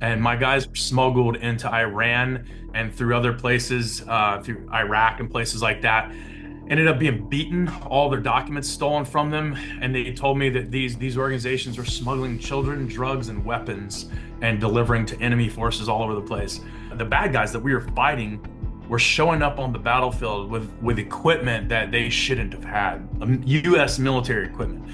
and my guys were smuggled into Iran and through other places, through Iraq and places like that. Ended up being beaten, all their documents stolen from them, and they told me that these organizations were smuggling children, drugs, and weapons and delivering to enemy forces all over the place. The bad guys that we were fighting were showing up on the battlefield with equipment that they shouldn't have had, U.S. military equipment.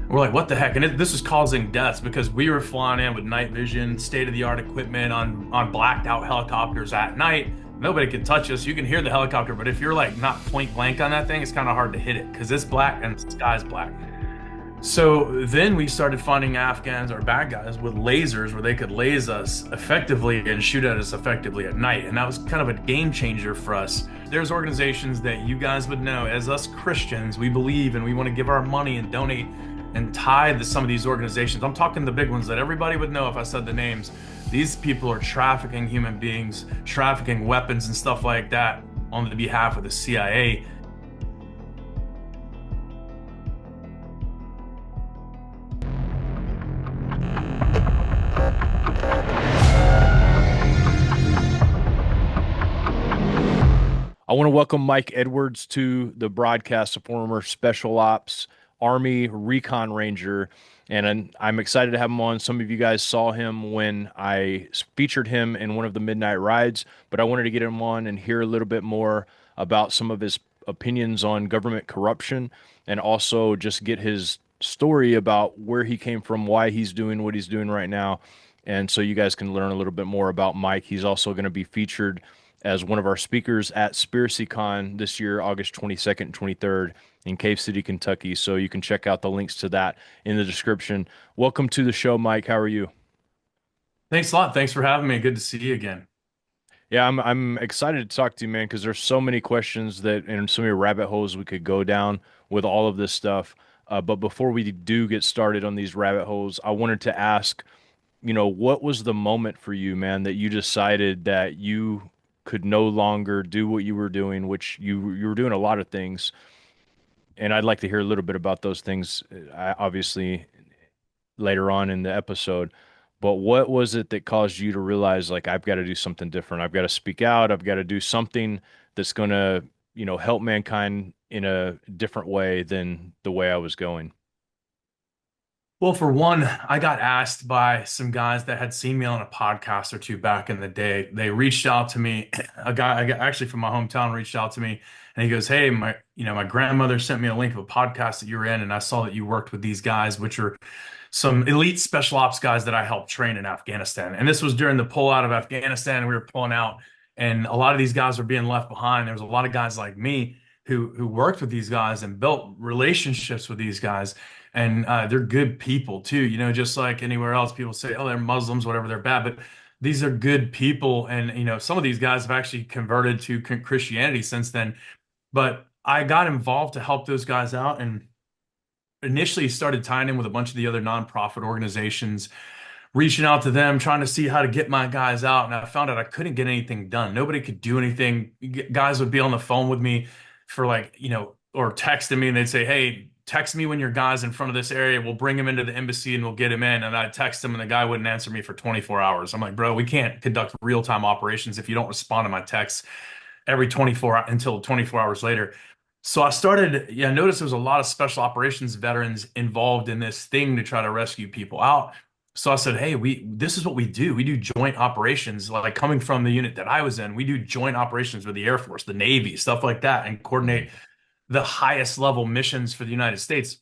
We're like, what the heck? And this was causing deaths because we were flying in with night vision, state-of-the-art equipment on blacked out helicopters at night. Nobody can touch us. You can hear the helicopter, but if you're like not point blank on that thing, it's kind of hard to hit it because it's black and the sky's black. So then we started finding Afghans or bad guys with lasers where they could laser us effectively and shoot at us effectively at night. And that was kind of a game changer for us. There's organizations that you guys would know as us Christians, we believe and we want to give our money and donate and tithe to some of these organizations. I'm talking the big ones that everybody would know if I said the names. These people are trafficking human beings, trafficking weapons and stuff like that on the behalf of the CIA. I want to welcome Mike Edwards to the broadcast, a former Special Ops Army Recon Ranger. And I'm excited to have him on. Some of you guys saw him when I featured him in one of the Midnight Rides, but I wanted to get him on and hear a little bit more about some of his opinions on government corruption and also just get his story about where he came from, why he's doing what he's doing right now. And so you guys can learn a little bit more about Mike. He's also going to be featured as one of our speakers at SpiracyCon this year, August 22nd and 23rd in Cave City, Kentucky. So you can check out the links to that in the description. Welcome to the show, Mike. How are you? Thanks a lot. Thanks for having me. Good to see you again. Yeah, I'm excited to talk to you, man, because there's so many questions that and so many rabbit holes we could go down with all of this stuff. But before we do get started on these rabbit holes, I wanted to ask, what was the moment for you, man, that you decided that you could no longer do what you were doing, which you were doing a lot of things, and I'd like to hear a little bit about those things, obviously later on in the episode. But what was it that caused you to realize, like, I've got to do something different? I've got to speak out. I've got to do something that's going to, help mankind in a different way than the way I was going. Well, for one, I got asked by some guys that had seen me on a podcast or two back in the day. They reached out to me. A guy, actually from my hometown, reached out to me, and he goes, "Hey, my grandmother sent me a link of a podcast that you were in, and I saw that you worked with these guys, which are some elite special ops guys that I helped train in Afghanistan." And this was during the pullout of Afghanistan, and we were pulling out, and a lot of these guys were being left behind. There was a lot of guys like me who worked with these guys and built relationships with these guys, and they're good people too. Just like anywhere else, people say, "Oh, they're Muslims, whatever, they're bad," but these are good people, and some of these guys have actually converted to Christianity since then. But I got involved to help those guys out, and initially started tying in with a bunch of the other nonprofit organizations, reaching out to them, trying to see how to get my guys out. And I found out I couldn't get anything done. Nobody could do anything. Guys would be on the phone with me for like, or texting me, and they'd say, "Hey, text me when your guy's in front of this area. We'll bring him into the embassy and we'll get him in." And I'd text him and the guy wouldn't answer me for 24 hours. I'm like, "Bro, we can't conduct real-time operations if you don't respond to my texts every 24 until 24 hours later." So I started, yeah, I noticed there was a lot of special operations veterans involved in this thing to try to rescue people out. So I said, "Hey, this is what we do. We do joint operations. Like coming from the unit that I was in, we do joint operations with the Air Force, the Navy, stuff like that, and coordinate the highest level missions for the United States."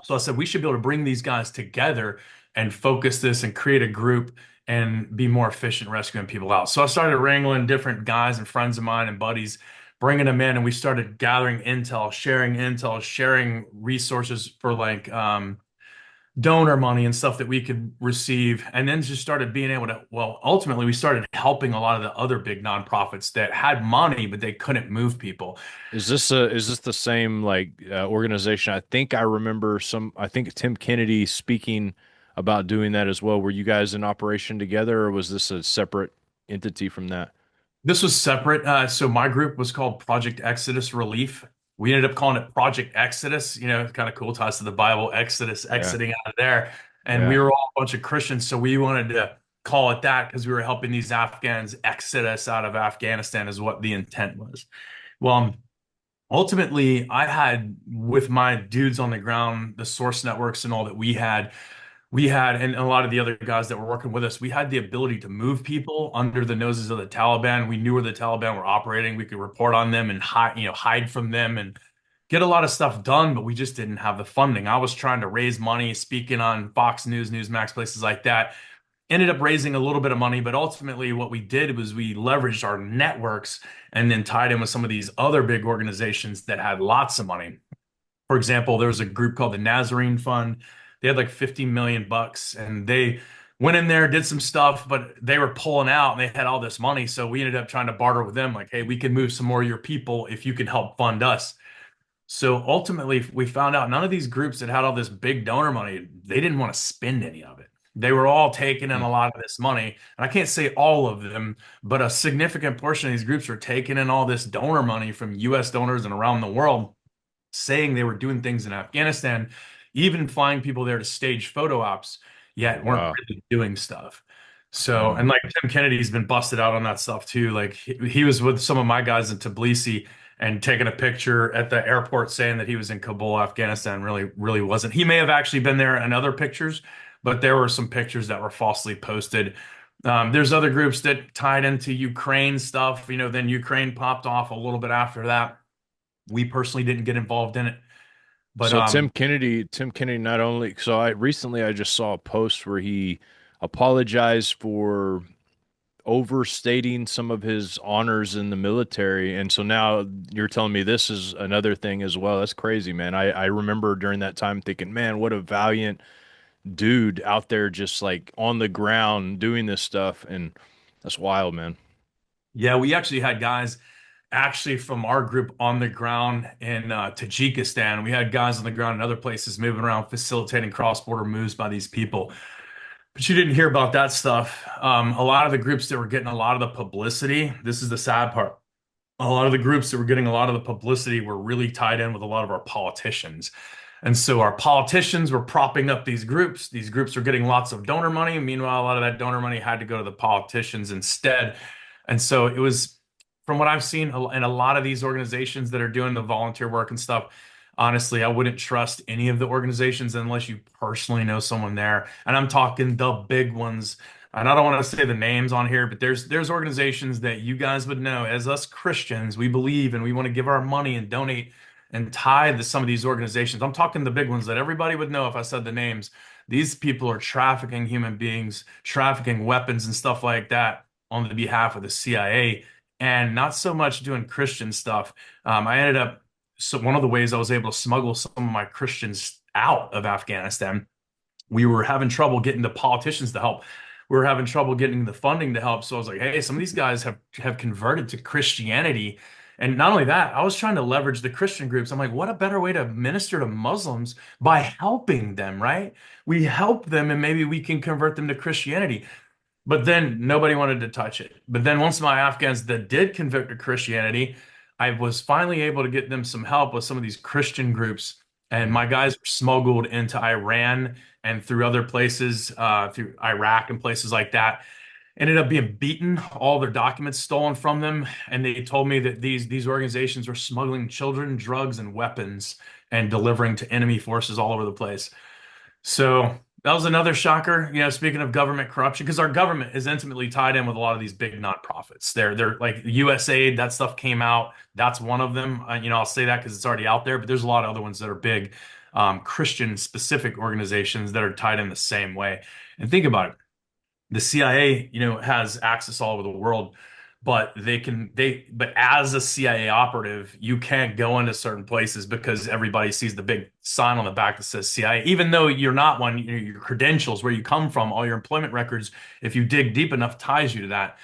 So I said, we should be able to bring these guys together and focus this and create a group and be more efficient rescuing people out. So I started wrangling different guys and friends of mine and buddies, bringing them in, and we started gathering intel, sharing resources for like donor money and stuff that we could receive. And then just started being able to, well, ultimately, we started helping a lot of the other big nonprofits that had money, but they couldn't move people. Is this the same like organization? I think I remember I think Tim Kennedy speaking about doing that as well. Were you guys in operation together, or was this a separate entity from that? This was separate. So my group was called Project Exodus Relief. We ended up calling it Project Exodus. It's kind of cool, ties to the Bible, Exodus, Yeah, exiting out of there. And we yeah. were all a bunch of Christians, so we wanted to call it that because we were helping these Afghans exodus out of Afghanistan is what the intent was. Well, ultimately, I had with my dudes on the ground, the source networks and all that we had, and a lot of the other guys that were working with us, we had the ability to move people under the noses of the Taliban. We knew where the Taliban were operating. We could report on them and hide from them and get a lot of stuff done, but we just didn't have the funding. I was trying to raise money, speaking on Fox News, Newsmax, places like that. Ended up raising a little bit of money, but ultimately what we did was we leveraged our networks and then tied in with some of these other big organizations that had lots of money. For example, there was a group called the Nazarene Fund. They had like 50 million bucks and they went in there, did some stuff, but they were pulling out and they had all this money. So we ended up trying to barter with them, like, hey, we can move some more of your people if you can help fund us. So ultimately, we found out none of these groups that had all this big donor money, they didn't want to spend any of it. They were all taking in Hmm. a lot of this money. And I can't say all of them, but a significant portion of these groups were taking in all this donor money from US donors and around the world, saying they were doing things in Afghanistan, even flying people there to stage photo ops, yet weren't Wow. really doing stuff. So, Hmm. and like Tim Kennedy's been busted out on that stuff too. Like he was with some of my guys in Tbilisi and taking a picture at the airport saying that he was in Kabul, Afghanistan. Really, really wasn't. He may have actually been there in other pictures, but there were some pictures that were falsely posted. There's other groups that tied into Ukraine stuff. Then Ukraine popped off a little bit after that. We personally didn't get involved in it, but So Tim Kennedy not only, so I just saw a post where he apologized for overstating some of his honors in the military. And so now you're telling me this is another thing as well. That's crazy, man. I remember during that time thinking, man, what a valiant dude out there just like on the ground doing this stuff. And that's wild, man. yeah, we actually had guys actually from our group on the ground in Tajikistan. We had guys on the ground in other places moving around, facilitating cross-border moves by these people. But you didn't hear about that stuff. A lot of the groups that were getting a lot of the publicity, this is the sad part. A lot of the groups that were getting a lot of the publicity were really tied in with a lot of our politicians. And so our politicians were propping up these groups. These groups were getting lots of donor money. Meanwhile, a lot of that donor money had to go to the politicians instead. And so it was, from what I've seen in a lot of these organizations that are doing the volunteer work and stuff, honestly, I wouldn't trust any of the organizations unless you personally know someone there. And I'm talking the big ones. And I don't want to say the names on here, but there's organizations that you guys would know as us Christians, we believe and we want to give our money and donate and tithe to some of these organizations. I'm talking the big ones that everybody would know if I said the names. These people are trafficking human beings, trafficking weapons and stuff like that on the behalf of the CIA, and not so much doing Christian stuff. I ended up, so one of the ways I was able to smuggle some of my Christians out of Afghanistan, we were having trouble getting the politicians to help. We were having trouble getting the funding to help. So I was like, hey, some of these guys have converted to Christianity. And not only that, I was trying to leverage the Christian groups. I'm like, what a better way to minister to Muslims by helping them, right? We help them and maybe we can convert them to Christianity. But then nobody wanted to touch it. But then once my Afghans that did convert to Christianity, I was finally able to get them some help with some of these Christian groups. And Mm. my guys were smuggled into Iran and through other places, through Iraq and places like that. Ended up being beaten, all their documents stolen from them, and they told me that these organizations were smuggling children, drugs, and weapons and delivering to enemy forces all over the place. So that was another shocker. Speaking of government corruption, because our government is intimately tied in with a lot of these big nonprofits. They're like USAID, that stuff came out. That's one of them. I'll say that because it's already out there, but there's a lot of other ones that are big, Christian specific organizations that are tied in the same way. And think about it, the CIA, has access all over the world, but but as a CIA operative, you can't go into certain places because everybody sees the big sign on the back that says CIA. Even though you're not one, your credentials, where you come from, all your employment records, if you dig deep enough, ties you to that.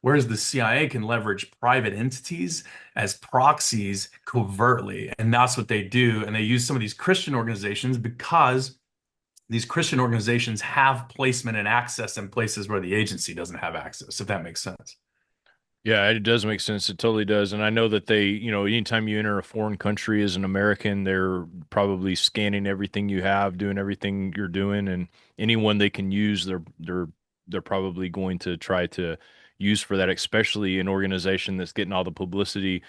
Whereas the CIA can leverage private entities as proxies covertly, and that's what they do. And they use some of these Christian organizations because these Christian organizations have placement and access in places where the agency doesn't have access, if that makes sense. Yeah, it does make sense. It totally does. And I know that anytime you enter a foreign country as an American, they're probably scanning everything you have, doing everything you're doing, and anyone they can use, they're they're probably going to try to use for that, especially an organization that's getting all the publicity.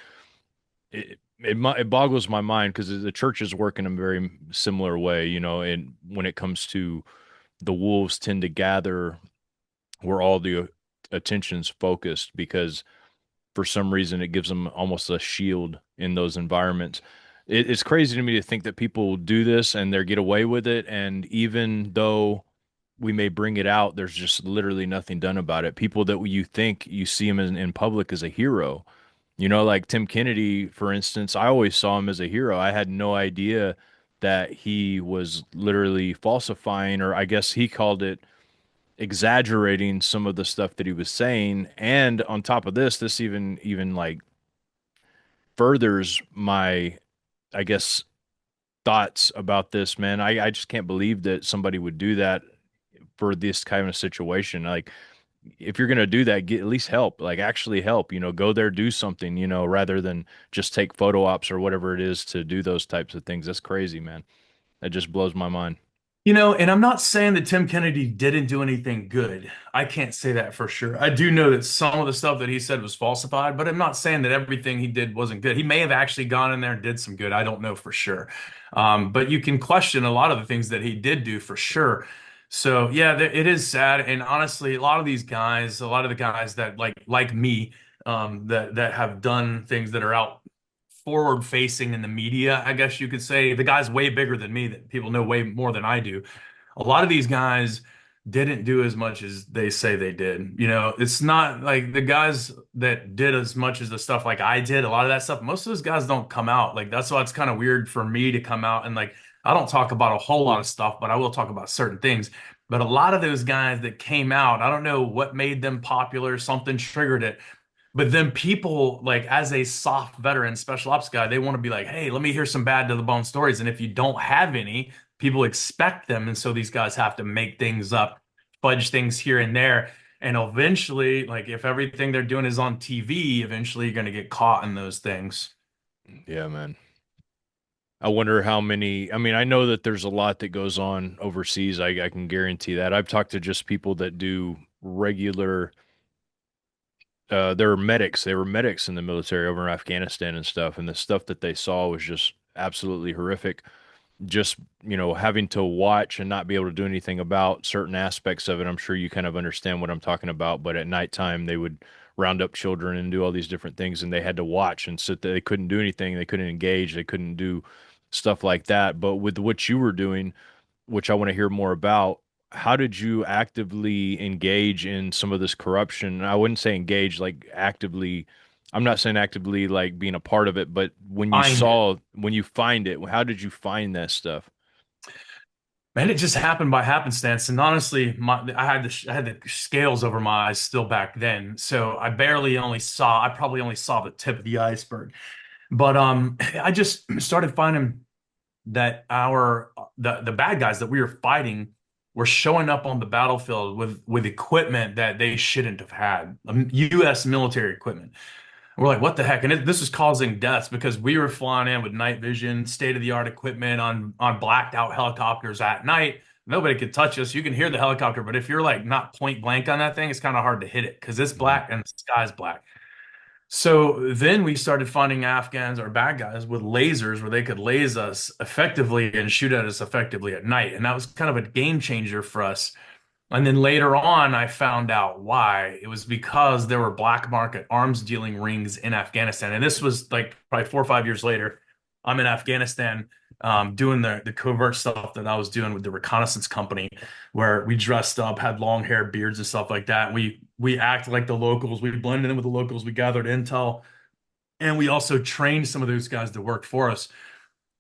It boggles my mind because the churches work in a very similar way, and when it comes to the wolves tend to gather where all the attention's focused because for some reason it gives them almost a shield in those environments. It's crazy to me to think that people do this and they get away with it, and even though we may bring it out, there's just literally nothing done about it. People that you think you see him in public as a hero, like Tim Kennedy, for instance, I always saw him as a hero. I had no idea that he was literally falsifying, or I guess he called it exaggerating some of the stuff that he was saying. And on top of this even like furthers my, I guess, thoughts about this, man. I just can't believe that somebody would do that for this kind of situation. Like, if you're gonna do that, get at least help, like actually help, go there, do something, rather than just take photo ops or whatever it is to do those types of things. That's crazy, man. That just blows my mind. And I'm not saying that Tim Kennedy didn't do anything good. I can't say that for sure. I do know that some of the stuff that he said was falsified, but I'm not saying that everything he did wasn't good. He may have actually gone in there and did some good. I don't know for sure. But you can question a lot of the things that he did do for sure. So yeah, it is sad. And honestly, a lot of these guys, a lot of the guys that like me, that have done things that are out forward facing in the media, I guess you could say. The guy's way bigger than me, that people know way more than I do. A lot of these guys didn't do as much as they say they did. It's not like the guys that did as much as the stuff like I did, a lot of that stuff, most of those guys don't come out. Like that's why it's kind of weird for me to come out and like I don't talk about a whole lot of stuff, but I will talk about certain things. But a lot of those guys that came out, I don't know what made them popular, something triggered it. But then people, like as a soft veteran special ops guy, they want to be like, hey, let me hear some bad to the bone stories. And if you don't have any, people expect them. And so these guys have to make things up, fudge things here and there. And eventually, like if everything they're doing is on TV, eventually you're going to get caught in those things. Yeah, man. I wonder how many. I mean, I know that there's a lot that goes on overseas. I can guarantee that. I've talked to just people that do regular. They're medics. They were medics in the military over in Afghanistan and stuff, and the stuff that they saw was just absolutely horrific. Just, having to watch and not be able to do anything about certain aspects of it. I'm sure you kind of understand what I'm talking about, but at nighttime they would round up children and do all these different things, and they had to watch and sit there. They couldn't do anything. They couldn't engage. They couldn't do stuff like that. But with what you were doing, which I want to hear more about, how did you actively engage in some of this corruption? I wouldn't say engage, like actively. I'm not saying actively like being a part of it, but Find it. when you find it, how did you find that stuff? Man, it just happened by happenstance. And honestly, I had the scales over my eyes still back then. So I probably only saw the tip of the iceberg. But I just started finding that the bad guys that we were fighting were showing up on the battlefield with equipment that they shouldn't have had, U.S. military equipment. We're like, what the heck? And this was causing deaths because we were flying in with night vision, state-of-the-art equipment on blacked out helicopters at night. Nobody could touch us. You can hear the helicopter, but if you're like not point blank on that thing, it's kind of hard to hit it because it's Mhm. black and the sky's black. So then we started finding Afghans or bad guys with lasers where they could laser us effectively and shoot at us effectively at night. And that was kind of a game changer for us. And then later on, I found out why. It was because there were black market arms dealing rings in Afghanistan. And this was like probably 4 or 5 years later. I'm in Afghanistan, doing the covert stuff that I was doing with the reconnaissance company, where we dressed up, had long hair, beards, and stuff like that. We acted like the locals. We blended in with the locals. We gathered intel, and we also trained some of those guys to work for us.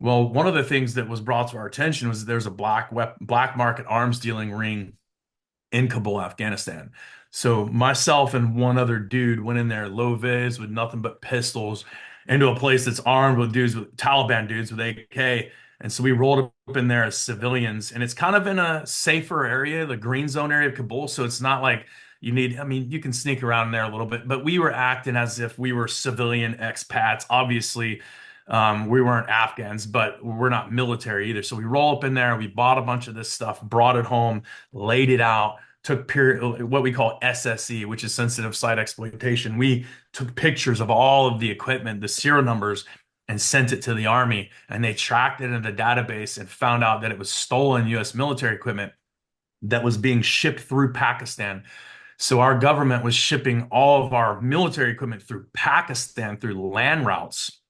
Well, one of the things that was brought to our attention was there's a black market arms dealing ring in Kabul, Afghanistan. So myself and one other dude went in there low vis with nothing but pistols into a place that's armed with dudes with Taliban dudes with AK. And so we rolled up in there as civilians, and it's kind of in a safer area, the green zone area of Kabul. So it's not like I mean, you can sneak around there a little bit, but we were acting as if we were civilian expats. Obviously, we weren't Afghans, but we're not military either. So we roll up in there, we bought a bunch of this stuff, brought it home, laid it out, took period what we call SSE, which is sensitive site exploitation. We took pictures of all of the equipment, the serial numbers, and sent it to the Army, and they tracked it in the database and found out that it was stolen U.S. military equipment that was being shipped through Pakistan. So our government was shipping all of our military equipment through Pakistan through land routes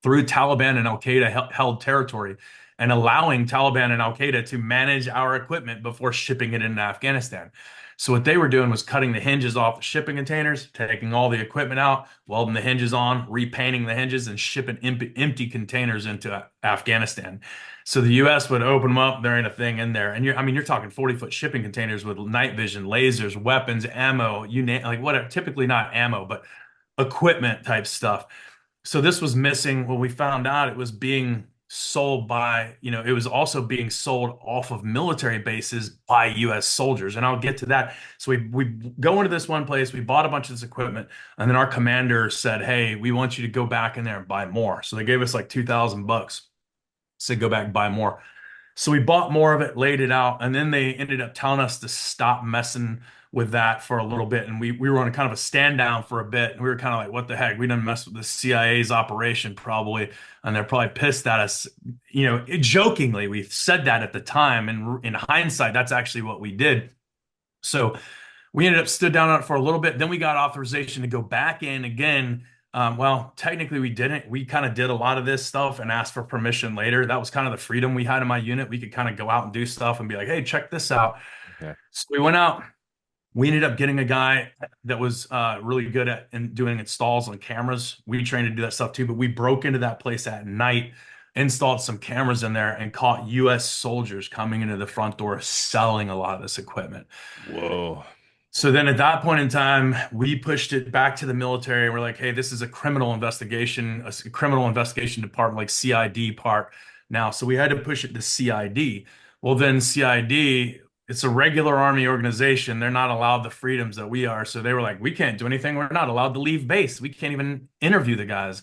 through Taliban and Al Qaeda held territory and allowing Taliban and Al Qaeda to manage our equipment before shipping it into Afghanistan. So what they were doing was cutting the hinges off the shipping containers, taking all the equipment out, welding the hinges on, repainting the hinges, and shipping empty containers into Afghanistan. So the U.S. would open them up, there ain't a thing in there, and you're talking 40-foot shipping containers with night vision, lasers, weapons, ammo, you name like whatever. Typically not ammo, but equipment type stuff. So this was missing. When we found out it was being sold by, it was also being sold off of military bases by US soldiers. And I'll get to that. So we go into this one place, we bought a bunch of this equipment, and then our commander said, "Hey, we want you to go back in there and buy more." So they gave us like $2,000. Said go back and buy more. So we bought more of it, laid it out, and then they ended up telling us to stop messing with that for a little bit. And we were on a kind of a stand down for a bit. And we were kind of like, what the heck? We done messed with the CIA's operation probably. And they're probably pissed at us. Jokingly, we said that at the time. And in hindsight, that's actually what we did. So we ended up stood down on it for a little bit. Then we got authorization to go back in again. Well, technically we didn't. We kind of did a lot of this stuff and asked for permission later. That was kind of the freedom we had in my unit. We could kind of go out and do stuff and be like, "Hey, check this out." Okay. So we went out. We ended up getting a guy that was really good at doing installs on cameras. We trained to do that stuff too, but we broke into that place at night, installed some cameras in there, and caught U.S. soldiers coming into the front door selling a lot of this equipment. Whoa. So then at that point in time, we pushed it back to the military. And we're like, "Hey, this is a criminal investigation, a criminal investigation department, like CID part now." So we had to push it to CID. Well, then CID, it's a regular Army organization. They're not allowed the freedoms that we are. So they were like, "We can't do anything. We're not allowed to leave base. We can't even interview the guys."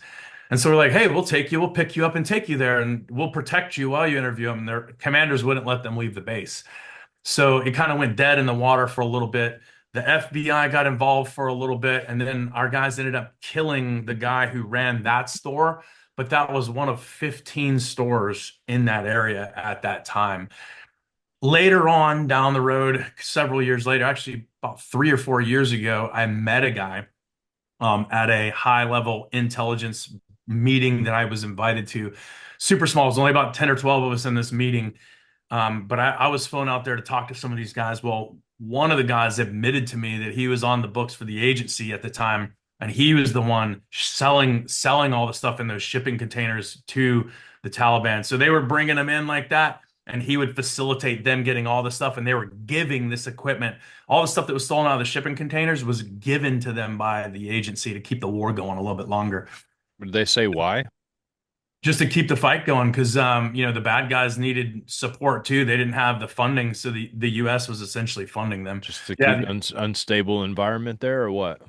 And so we're like, "Hey, we'll take you, we'll pick you up and take you there, and we'll protect you while you interview them." And their commanders wouldn't let them leave the base. So it kind of went dead in the water for a little bit. The FBI got involved for a little bit, and then our guys ended up killing the guy who ran that store. But that was one of 15 stores in that area at that time. Later on down the road, several years later, actually about 3 or 4 years ago, I met a guy at a high level intelligence meeting that I was invited to. Super small. It was only about 10 or 12 of us in this meeting. But I was flown out there to talk to some of these guys. Well, one of the guys admitted to me that he was on the books for the agency at the time, and he was the one selling all the stuff in those shipping containers to the Taliban. So they were bringing them in like that, and he would facilitate them getting all the stuff, and they were giving this equipment. All the stuff that was stolen out of the shipping containers was given to them by the agency to keep the war going a little bit longer. Did they say why? Just to keep the fight going because the bad guys needed support too. They didn't have the funding, so the US was essentially funding them. Just to keep Yeah, unstable environment there or what?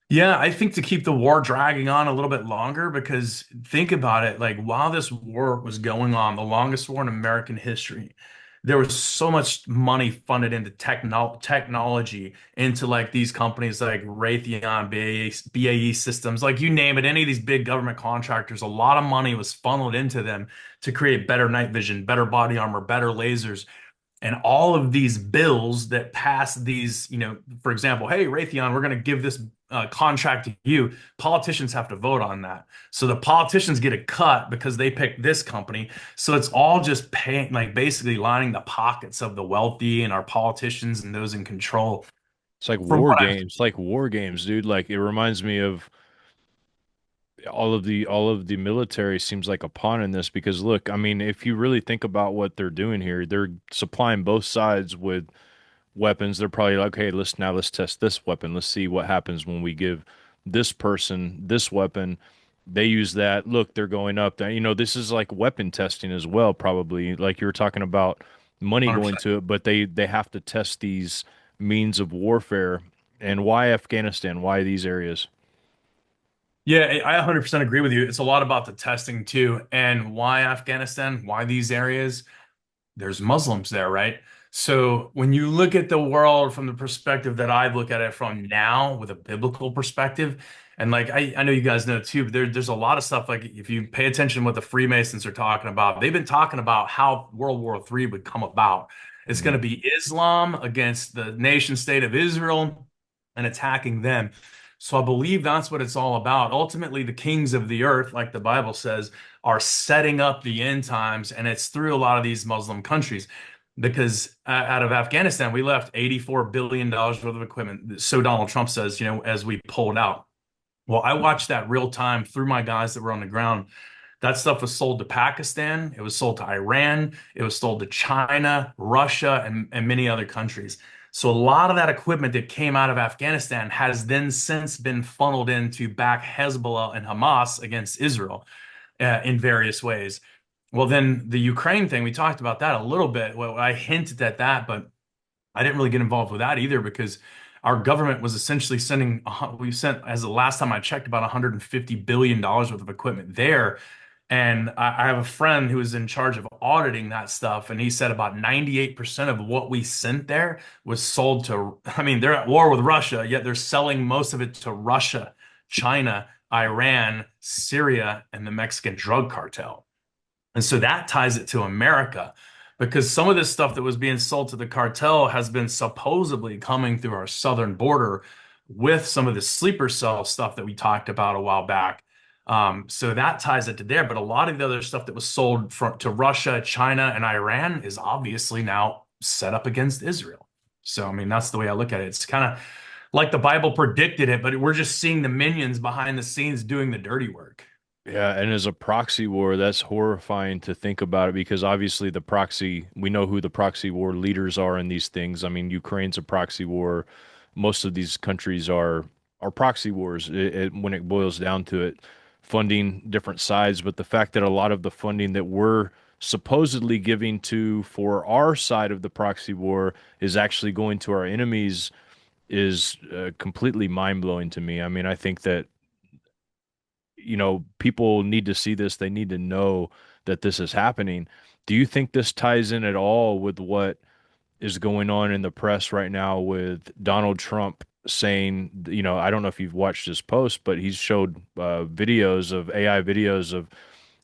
yeah, I think to keep the war dragging on a little bit longer, because think about it, like while this war was going on, the longest war in American history, there was so much money funded into technology, into like these companies like Raytheon, BAE Systems, like you name it, any of these big government contractors, a lot of money was funneled into them to create better night vision, better body armor, better lasers. And all of these bills that pass these, for example, "Hey, Raytheon, we're going to give this contract to you." Politicians have to vote on that. So the politicians get a cut because they picked this company. So it's all just paying, like basically lining the pockets of the wealthy and our politicians and those in control. It's like From war what I've, games, like war games, dude. Like it reminds me of all of the military seems like a pawn in this because look, I mean, if you really think about what they're doing here, they're supplying both sides with weapons. They're probably like, hey, let's test this weapon. Let's see what happens when we give this person this weapon. They use that. Look, they're going up. This is like weapon testing as well, probably. Like you were talking about money going 100%. to it, but they have to test these means of warfare. And why Afghanistan? Why these areas? Yeah, I 100% agree with you. It's a lot about the testing too. And why Afghanistan? Why these areas? There's Muslims there, right? So when you look at the world from the perspective that I look at it from now, with a biblical perspective, and like I know you guys know too, but there's a lot of stuff like if you pay attention to what the Freemasons are talking about, they've been talking about how World War III would come about. It's going Hmm. to be Islam against the nation state of Israel and attacking them. So I believe that's what it's all about. Ultimately, the kings of the earth, like the Bible says, are setting up the end times, and it's through a lot of these Muslim countries because out of Afghanistan, we left $84 billion worth of equipment. So Donald Trump says, as we pulled out. Well, I watched that real time through my guys that were on the ground. That stuff was sold to Pakistan. It was sold to Iran. It was sold to China, Russia, and many other countries. So a lot of that equipment that came out of Afghanistan has then since been funneled in to back Hezbollah and Hamas against Israel in various ways. Well, then the Ukraine thing, we talked about that a little bit. Well, I hinted at that, but I didn't really get involved with that either because our government was essentially sending, we sent, as the last time I checked, about $150 billion worth of equipment there. And I have a friend who is in charge of auditing that stuff, and he said about 98% of what we sent there was sold to, I mean, they're at war with Russia, yet they're selling most of it to Russia, China, Iran, Syria, and the Mexican drug cartel. And so that ties it to America because some of this stuff that was being sold to the cartel has been supposedly coming through our southern border with some of the sleeper cell stuff that we talked about a while back. So that ties it to there. But a lot of the other stuff that was sold to Russia, China, and Iran is obviously now set up against Israel. So, I mean, that's the way I look at it. It's kind of like the Bible predicted it, but we're just seeing the minions behind the scenes doing the dirty work. Yeah, and as a proxy war, that's horrifying to think about it because obviously we know who the proxy war leaders are in these things. I mean, Ukraine's a proxy war. Most of these countries are proxy wars when it boils down to it, funding different sides. But the fact that a lot of the funding that we're supposedly giving to for our side of the proxy war is actually going to our enemies is completely mind-blowing to me. I mean, I think that people need to see this. They need to know that this is happening. Do you think this ties in at all with what is going on in the press right now with Donald Trump saying, I don't know if you've watched his post, but he's showed videos of AI videos of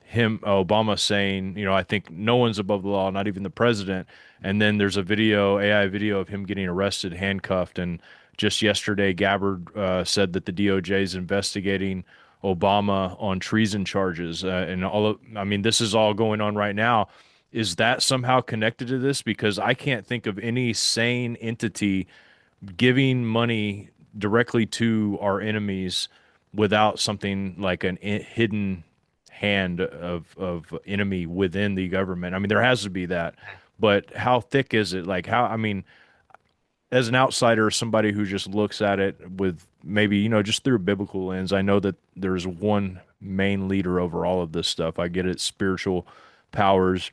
him, Obama saying, I think no one's above the law, not even the president. And then there's a video, AI video of him getting arrested, handcuffed. And just yesterday, Gabbard said that the DOJ is investigating Obama on treason charges. And I mean, this is all going on right now. Is that somehow connected to this? Because I can't think of any sane entity giving money directly to our enemies without something like an hidden hand of enemy within the government. I mean, there has to be that, but how thick is it? Like how, I mean, as an outsider, somebody who just looks at it with maybe, just through a biblical lens, I know that there's one main leader over all of this stuff. I get it, spiritual powers,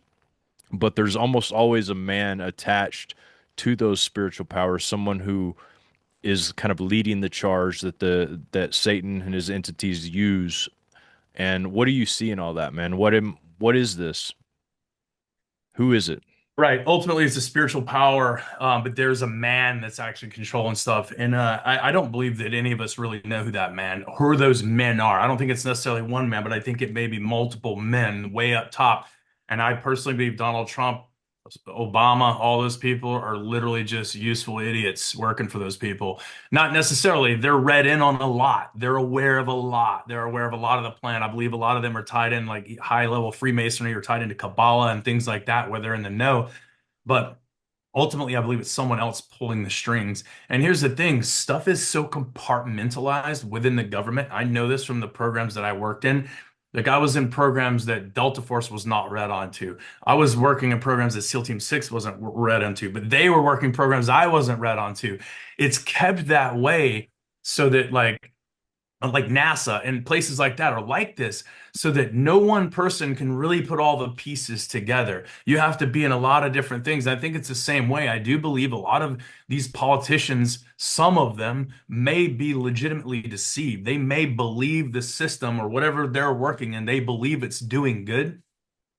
but there's almost always a man attached to those spiritual powers, someone who is kind of leading the charge that Satan and his entities use. And what do you see in all that, man? What is this? Who is it? Right. Ultimately, it's a spiritual power, but there's a man that's actually controlling stuff. And I don't believe that any of us really know who that man, who those men are. I don't think it's necessarily one man, but I think it may be multiple men way up top. And I personally believe Donald Trump, Obama, all those people are literally just useful idiots working for those people. Not necessarily. They're read in on a lot. They're aware of a lot. They're aware of a lot of the plan. I believe a lot of them are tied in like high level Freemasonry or tied into Kabbalah and things like that, where they're in the know. But ultimately, I believe it's someone else pulling the strings. And here's the thing, stuff is so compartmentalized within the government. I know this from the programs that I worked in. Like I was in programs that Delta Force was not read onto. I was working in programs that SEAL Team 6 wasn't read onto, but they were working programs I wasn't read onto. It's kept that way so that like NASA and places like that are like this so that no one person can really put all the pieces together. You have to be in a lot of different things. I think it's the same way. I do believe a lot of these politicians, some of them may be legitimately deceived. They may believe the system or whatever they're working in, they believe it's doing good.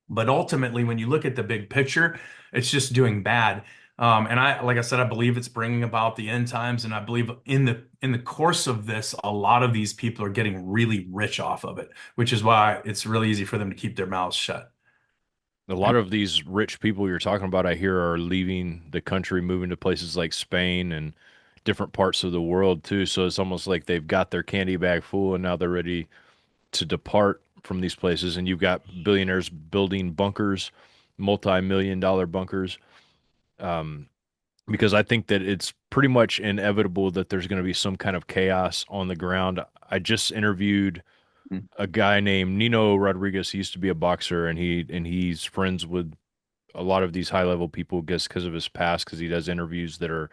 But ultimately, when you look at the big picture, it's just doing bad. And like I said, I believe it's bringing about the end times, and I believe in the course of this, a lot of these people are getting really rich off of it, which is why it's really easy for them to keep their mouths shut. A lot of these rich people you're talking about, I hear, are leaving the country, moving to places like Spain and different parts of the world too. So it's almost like they've got their candy bag full and now they're ready to depart from these places. And you've got billionaires building bunkers, multi-million dollar bunkers. Um, because I think that it's pretty much inevitable that there's going to be some kind of chaos on the ground. I just interviewed a guy named Nino Rodriguez. He used to be a boxer, and he's friends with a lot of these high level people just because of his past, because he does interviews that are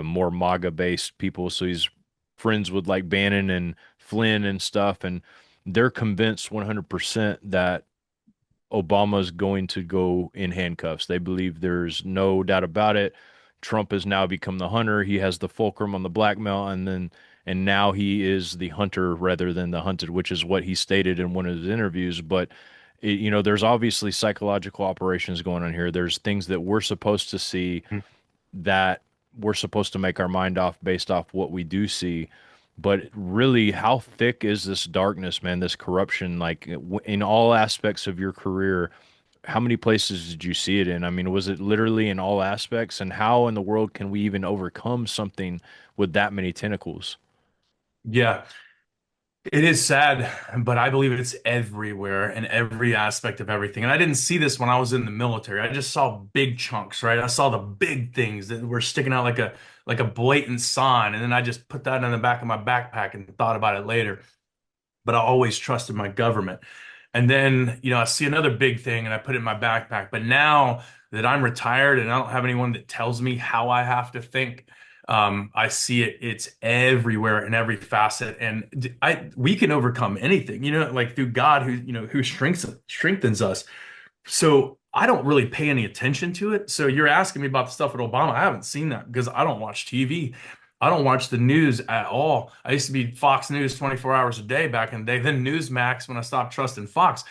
more MAGA based people. So he's friends with like Bannon and Flynn and stuff, and they're convinced 100% that Obama's going to go in handcuffs. They believe there's no doubt about it. Trump has now become the hunter. He has the fulcrum on the blackmail, and now he is the hunter rather than the hunted, which is what he stated in one of his interviews. But there's obviously psychological operations going on here. There's things that we're supposed to see that we're supposed to make our mind off based off what we do see. But really, how thick is this darkness, man? This corruption, like in all aspects of your career, how many places did you see it in? I mean, was it literally in all aspects? And how in the world can we even overcome something with that many tentacles? Yeah, it is sad, but I believe it's everywhere in every aspect of everything. And I didn't see this when I was in the military. I just saw big chunks, right? I saw the big things that were sticking out like a blatant sign, and then I just put that in the back of my backpack and thought about it later. But I always trusted my government. And then, I see another big thing and I put it in my backpack. But now that I'm retired and I don't have anyone that tells me how I have to think, I see it. It's everywhere in every facet. And we can overcome anything, like through God who strengthens us. So I don't really pay any attention to it. So you're asking me about the stuff with Obama. I haven't seen that because I don't watch TV. I don't watch the news at all. I used to be Fox News 24 hours a day back in the day, then Newsmax when I stopped trusting Fox.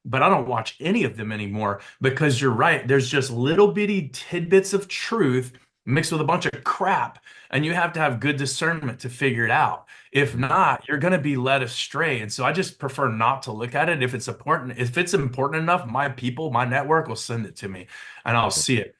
But I don't watch any of them anymore because you're right. There's just little bitty tidbits of truth mixed with a bunch of crap. And you have to have good discernment to figure it out. If not, you're going to be led astray. And so I just prefer not to look at it. If it's important, enough, my people, my network will send it to me and I'll see it.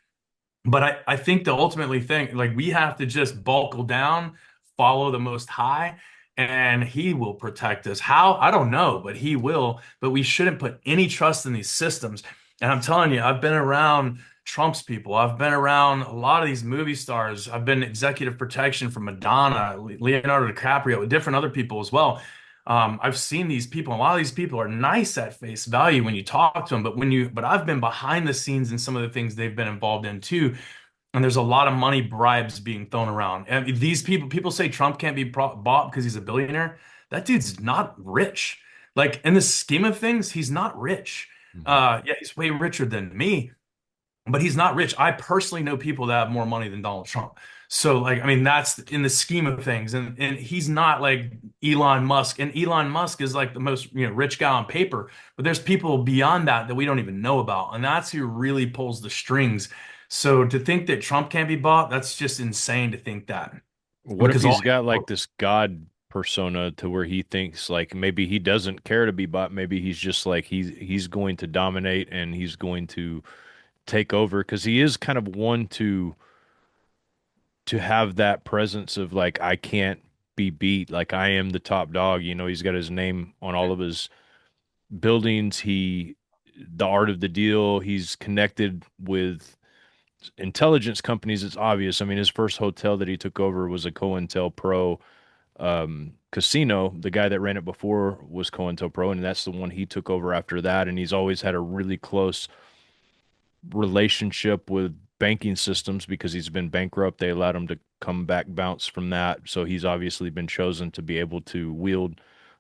But I think the ultimately thing, like we have to just buckle down, follow the Most High, and He will protect us. How? I don't know, but He will. But we shouldn't put any trust in these systems. And I'm telling you, I've been around Trump's people. I've been around a lot of these movie stars. I've been executive protection for Madonna, Leonardo DiCaprio, different other people as well. I've seen these people, and a lot of these people are nice at face value when you talk to them, but I've been behind the scenes in some of the things they've been involved in too. And there's a lot of money bribes being thrown around. And these people say Trump can't be bought because he's a billionaire. That dude's not rich. Like in the scheme of things, he's not rich. Mhm. Yeah, he's way richer than me, but he's not rich. I personally know people that have more money than Donald Trump. So like, I mean, that's in the scheme of things. And he's not like Elon Musk. And Elon Musk is like the most, rich guy on paper. But there's people beyond that we don't even know about. And that's who really pulls the strings. So to think that Trump can't be bought, that's just insane to think that. What if Because all he's got like this God persona to where he thinks like maybe he doesn't care to be bought, maybe he's just like he's going to dominate and he's going to take over because he is kind of one to have that presence of like I can't be beat, like I am the top dog. He's got his name on all of his buildings. The art of the deal. He's connected with intelligence companies. It's obvious. I mean, his first hotel that he took over was a COINTELPRO casino. The guy that ran it before was COINTELPRO, and that's the one he took over after that. And he's always had a really close relationship with banking systems because he's been bankrupt. They allowed him to come back, bounce from that. So he's obviously been chosen to be able to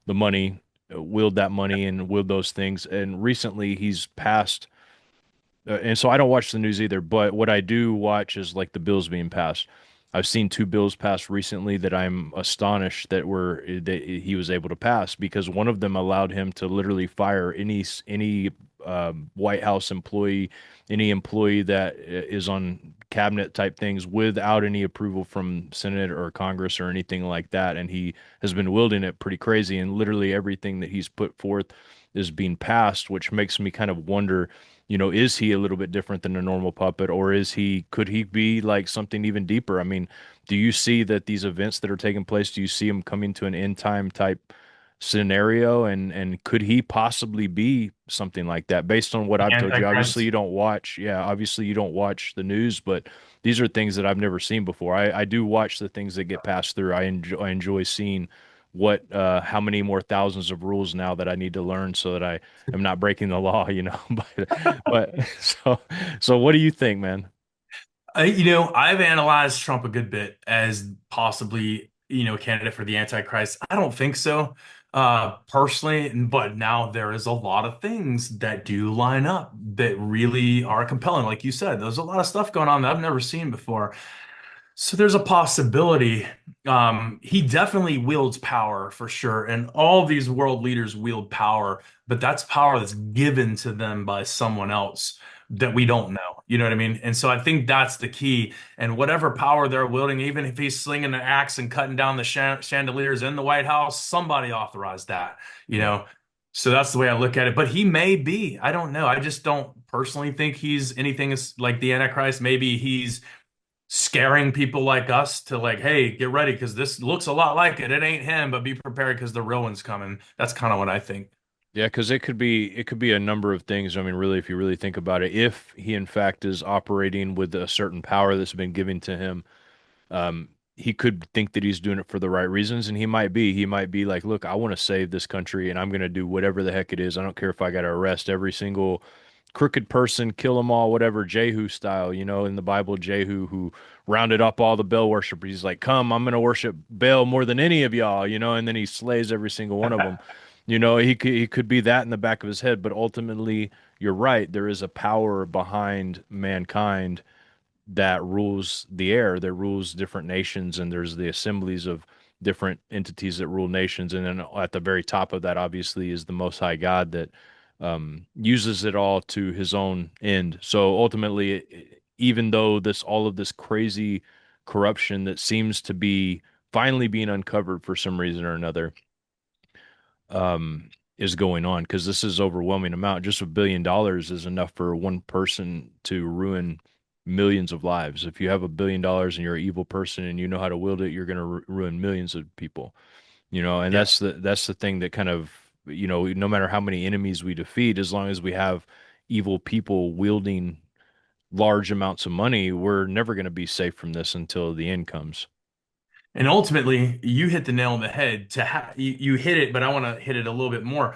the money, wield that money, and wield those things. And recently, he's passed. And so I don't watch the news either, but what I do watch is like the bills being passed. I've seen two bills passed recently that I'm astonished that he was able to pass because one of them allowed him to literally fire any White House employee, any employee that is on cabinet type things without any approval from Senate or Congress or anything like that. And he has been wielding it pretty crazy. And literally everything that he's put forth is being passed, which makes me kind of wonder, is he a little bit different than a normal puppet, or could he be like something even deeper? I mean, do you see that these events that are taking place, do you see him coming to an end time type scenario? And could he possibly be something like that based on what The I've told you? Obviously, Antichrist. you don't watch, yeah, obviously you don't watch the news, but these are things that I've never seen before. I do watch the things that get passed through. I enjoy seeing how many more thousands of rules now that I need to learn so that I am not breaking the law, but so what do you think, man? I've analyzed Trump a good bit as possibly, a candidate for the Antichrist. I don't think so, personally, but now there is a lot of things that do line up that really are compelling. Like you said, there's a lot of stuff going on that I've never seen before. So there's a possibility. He definitely wields power for sure, and all these world leaders wield power, but that's power that's given to them by someone else that we don't know. You know what I mean? And so I think that's the key. And whatever power they're wielding, even if he's slinging an axe and cutting down the chandeliers in the White House, somebody authorized that. You Yeah. know. So that's the way I look at it. But he may be. I don't know. I just don't personally think he's anything as like the Antichrist. Maybe he's scaring people like us to like, hey, get ready because this looks a lot like it. It ain't him, but be prepared because the real one's coming. That's kind of what I think. Yeah, because it could be a number of things. I mean, really, if you really think about it, if he in fact is operating with a certain power that's been given to him, um, he could think that he's doing it for the right reasons, and he might be. He might be like, look, I want to save this country, and I'm going to do whatever the heck it is. I don't care if I got to arrest every single crooked person, kill them all, whatever, Jehu style, in the Bible, Jehu who rounded up all the Baal worshipers. He's like, come, I'm going to worship Baal more than any of y'all, and then he slays every single one of them. He could be that in the back of his head, but ultimately, you're right. There is a power behind mankind that rules the air, that rules different nations, and there's the assemblies of different entities that rule nations. And then at the very top of that, obviously, is the Most High God that uses it all to his own end. So ultimately, even though all of this crazy corruption that seems to be finally being uncovered for some reason or another, is going on, because this is overwhelming amount. Just $1 billion is enough for one person to ruin millions of lives. If you have $1 billion and you're an evil person and you know how to wield it, you're going to ruin millions of people. And Yeah. that's the thing that kind of, no matter how many enemies we defeat, as long as we have evil people wielding large amounts of money, we're never going to be safe from this until the end comes. And ultimately, you hit the nail on the head. You hit it, but I want to hit it a little bit more.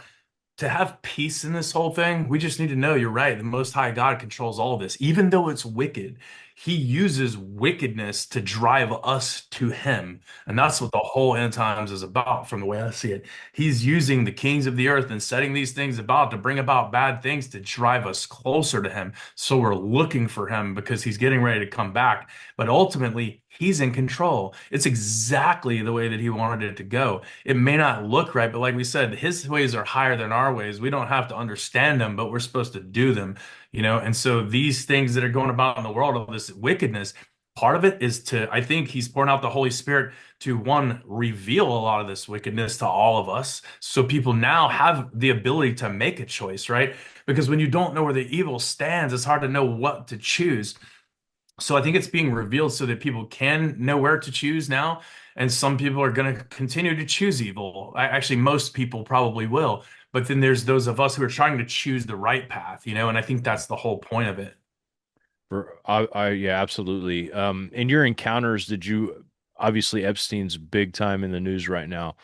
To have peace in this whole thing, we just need to know you're right. The Most High God controls all of this. Even though it's wicked, He uses wickedness to drive us to Him. And that's what the whole end times is about, from the way I see it. He's using the kings of the earth and setting these things about to bring about bad things to drive us closer to Him. So we're looking for Him because He's getting ready to come back. But ultimately, He's in control. It's exactly the way that He wanted it to go. It may not look right, but like we said, his ways are higher than our ways. We don't have to understand them, but we're supposed to do them. And so these things that are going about in the world, all this wickedness, part of it is I think he's pouring out the Holy Spirit to one, reveal a lot of this wickedness to all of us. So people now have the ability to make a choice, right? Because when you don't know where the evil stands, it's hard to know what to choose. So I think it's being revealed so that people can know where to choose now. And some people are going to continue to choose evil. Actually, most people probably will. But then there's those of us who are trying to choose the right path, and I think that's the whole point of it. Yeah, absolutely. In your encounters, obviously Epstein's big time in the news right now,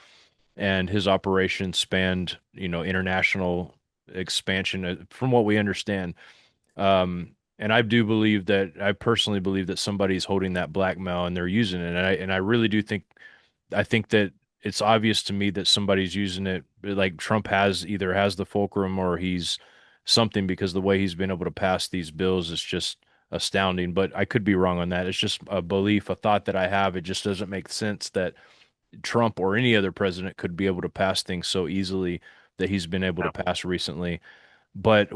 and his operation spanned, international expansion, from what we understand. And I personally believe that somebody's holding that blackmail and they're using it. And I really do I think that it's obvious to me that somebody's using it. Like Trump either has the fulcrum or he's something, because the way he's been able to pass these bills is just astounding. But I could be wrong on that. It's just a belief, a thought that I have. It just doesn't make sense that Trump or any other president could be able to pass things so easily that he's been able to pass recently. But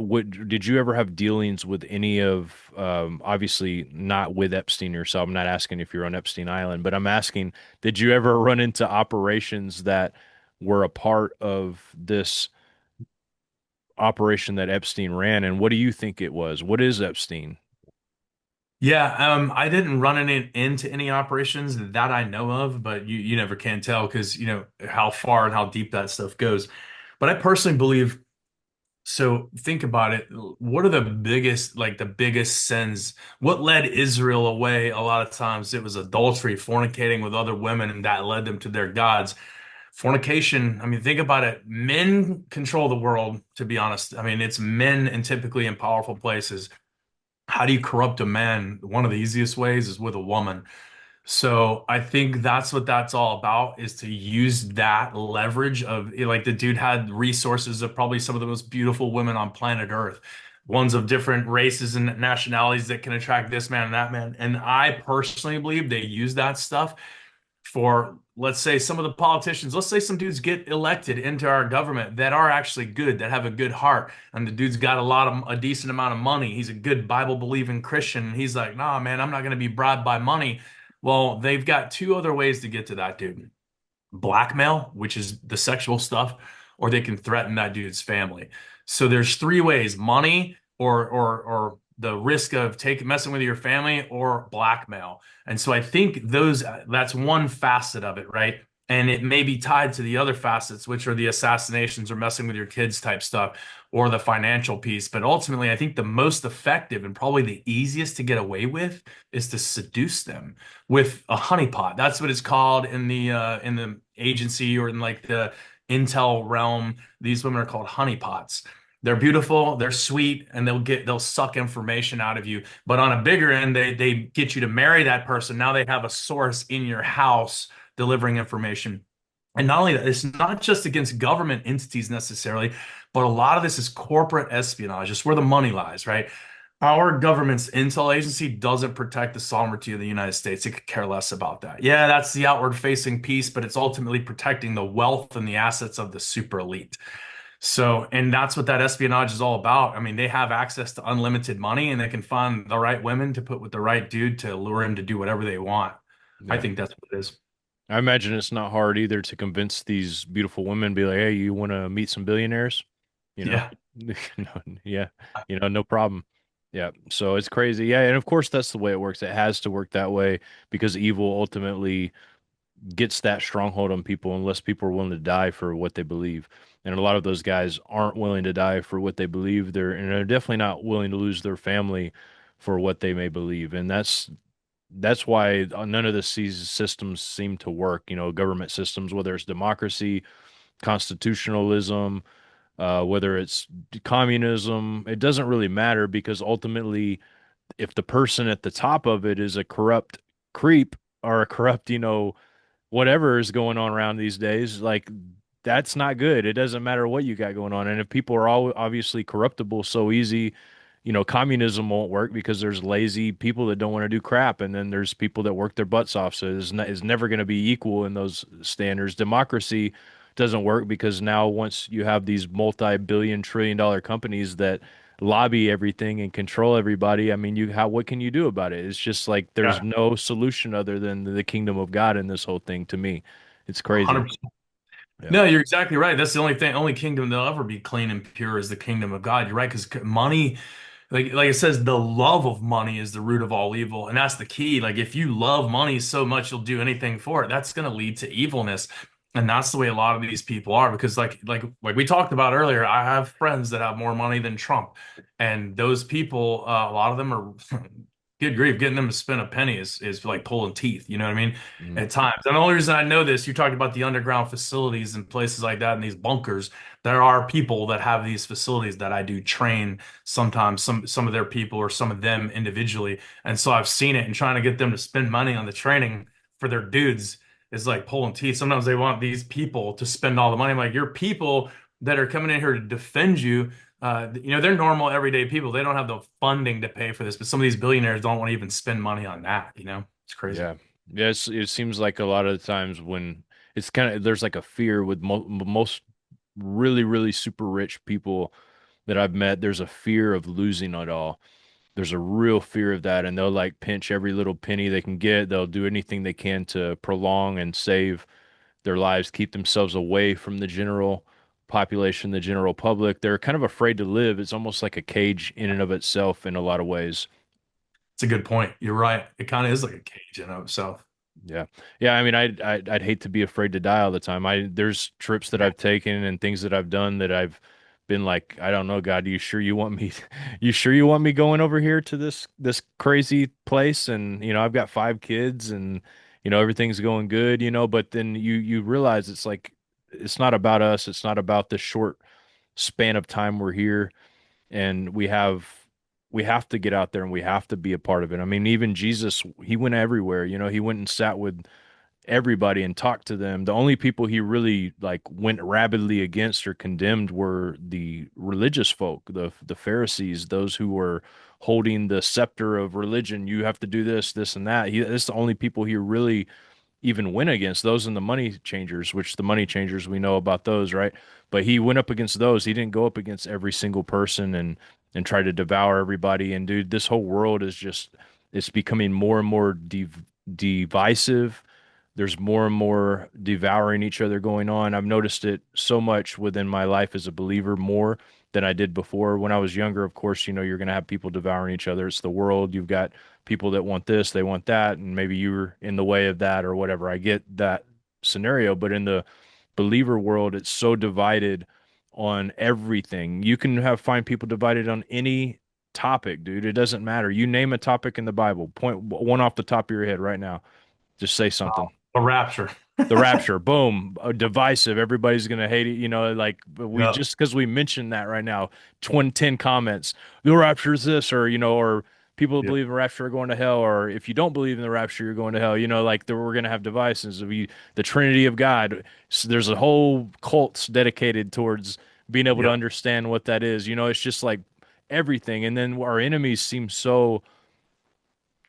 did you ever have dealings with any of, obviously not with Epstein yourself? I'm not asking if you're on Epstein Island, but I'm asking, did you ever run into operations that were a part of this operation that Epstein ran? And what do you think it was? What is Epstein? Yeah, I didn't run into any operations that I know of, but you never can tell because you know how far and how deep that stuff goes. But I personally believe, so think about it. What are the biggest, like the biggest sins? What led Israel away? A lot of times it was adultery, fornicating with other women, and that led them to their gods. Fornication, I mean, think about it. Men control the world, to be honest. I mean, it's men and typically in powerful places. How do you corrupt a man? One of the easiest ways is with a woman. So I think that's what that's all about is to use that leverage of like the dude had resources of probably some of the most beautiful women on planet Earth, ones of different races and nationalities that can attract this man and that man. And I personally believe they use that stuff for, let's say, some of the politicians. Let's say some dudes get elected into our government that are actually good, that have a good heart, and the dude's got a decent amount of money. He's a good Bible believing Christian. And he's like, nah, man, I'm not going to be bribed by money. Well, they've got two other ways to get to that dude: blackmail, which is the sexual stuff, or they can threaten that dude's family. So there's three ways: money, or the risk of taking messing with your family, or blackmail. And so I think those that's one facet of it, right? And it may be tied to the other facets, which are the assassinations or messing with your kids type stuff, or the financial piece. But ultimately, I think the most effective and probably the easiest to get away with is to seduce them with a honeypot. That's what it's called in the agency or in like the intel realm. These women are called honeypots. They're beautiful, they're sweet, and they'll suck information out of you. But on a bigger end, they get you to marry that person. Now they have a source in your house delivering information. And not only that, it's not just against government entities necessarily, but a lot of this is corporate espionage. It's where the money lies, right? Our government's intel agency doesn't protect the sovereignty of the United States. It could care less about that. Yeah, that's the outward facing piece, but it's ultimately protecting the wealth and the assets of the super elite. So, and that's what that espionage is all about. I mean, they have access to unlimited money and they can find the right women to put with the right dude to lure him to do whatever they want. I Yeah. think that's what it is. I imagine it's not hard either to convince these beautiful women, be like, hey, you want to meet some billionaires? You know? Yeah. No, yeah, no problem. Yeah. So it's crazy. Yeah. And of course, that's the way it works. It has to work that way because evil ultimately gets that stronghold on people unless people are willing to die for what they believe. And a lot of those guys aren't willing to die for what they believe. They're definitely not willing to lose their family for what they may believe. And that's why none of these systems seem to work. Government systems, whether it's democracy, constitutionalism, whether it's communism, it doesn't really matter because ultimately, if the person at the top of it is a corrupt creep or a corrupt, whatever is going on around these days, like that's not good. It doesn't matter what you got going on. And if people are all obviously corruptible so easy, communism won't work because there's lazy people that don't want to do crap. And then there's people that work their butts off. So it's never going to be equal in those standards. Democracy doesn't work because now once you have these multi-billion trillion dollar companies that lobby everything and control everybody, I mean, what can you do about it? It's just like there's Yeah. no solution other than the kingdom of God in this whole thing to me. It's crazy. 100%. Yeah. No, you're exactly right. That's the only thing, only kingdom that'll ever be clean and pure is the kingdom of God. You're right, because money, like it says, the love of money is the root of all evil, and that's the key. Like if you love money so much, you'll do anything for it. That's going to lead to evilness, and that's the way a lot of these people are. Because like we talked about earlier, I have friends that have more money than Trump, and those people, a lot of them are. Good grief, getting them to spend a penny is like pulling teeth. You know what I mean? Mhm. At times. And the only reason I know this, you talked about the underground facilities and places like that and these bunkers. There are people that have these facilities that I do train sometimes, some of their people or some of them individually. And so I've seen it, and trying to get them to spend money on the training for their dudes is like pulling teeth. Sometimes they want these people to spend all the money. I'm like, your people that are coming in here to defend you, they're normal everyday people. They don't have the funding to pay for this, but some of these billionaires don't want to even spend money on that. It's crazy. Yeah. Yes, it seems like a lot of the times when there's like a fear with most really, really super rich people that I've met, there's a fear of losing it all. There's a real fear of that, and they'll like pinch every little penny they can get. They'll do anything they can to prolong and save their lives, keep themselves away from the general population, the general public. They're kind of afraid to live. It's almost like a cage in and of itself in a lot of ways. It's a good point. You're right. It kind of is like a cage in and of itself. Yeah. Yeah, I mean, I'd hate to be afraid to die all the time. There's trips that Yeah. I've taken and things that I've done that I've been like, I don't know, God, you sure you want me you sure you want me going over here to this crazy place? And I've got 5 kids, and everything's going good, but then you realize it's like it's not about us, it's not about the short span of time we're here, and we have to get out there and we have to be a part of it. I mean, even Jesus, he went everywhere. He went and sat with everybody and talked to them. The only people he really like went rabidly against or condemned were the religious folk, the Pharisees, those who were holding the scepter of religion. You have to do this, this, and that. That's the only people he really even went against, those and the money changers, which the money changers, we know about those, right? But he went up against those. He didn't go up against every single person and try to devour everybody. And dude, this whole world is just it's becoming more and more divisive. There's more and more devouring each other going on. I've noticed it so much within my life as a believer more than I did before. When I was younger, of course, you're going to have people devouring each other. It's the world. You've got people that want this, they want that, and maybe you're in the way of that or whatever. I get that scenario, but in the believer world, it's so divided on everything. You can find people divided on any topic, dude. It doesn't matter. You name a topic in the Bible, point one off the top of your head right now. Just say something. Wow. A rapture. The rapture, boom, divisive. Everybody's gonna hate it. Like we Yeah. just because we mentioned that right now, 10 comments. The rapture is this, or people who Yeah. believe in rapture are going to hell, or if you don't believe in the rapture, you're going to hell. Like we're gonna have devices. The Trinity of God. So there's a whole cults dedicated towards being able to Yeah. understand what that is. It's just like everything, and then our enemies seem so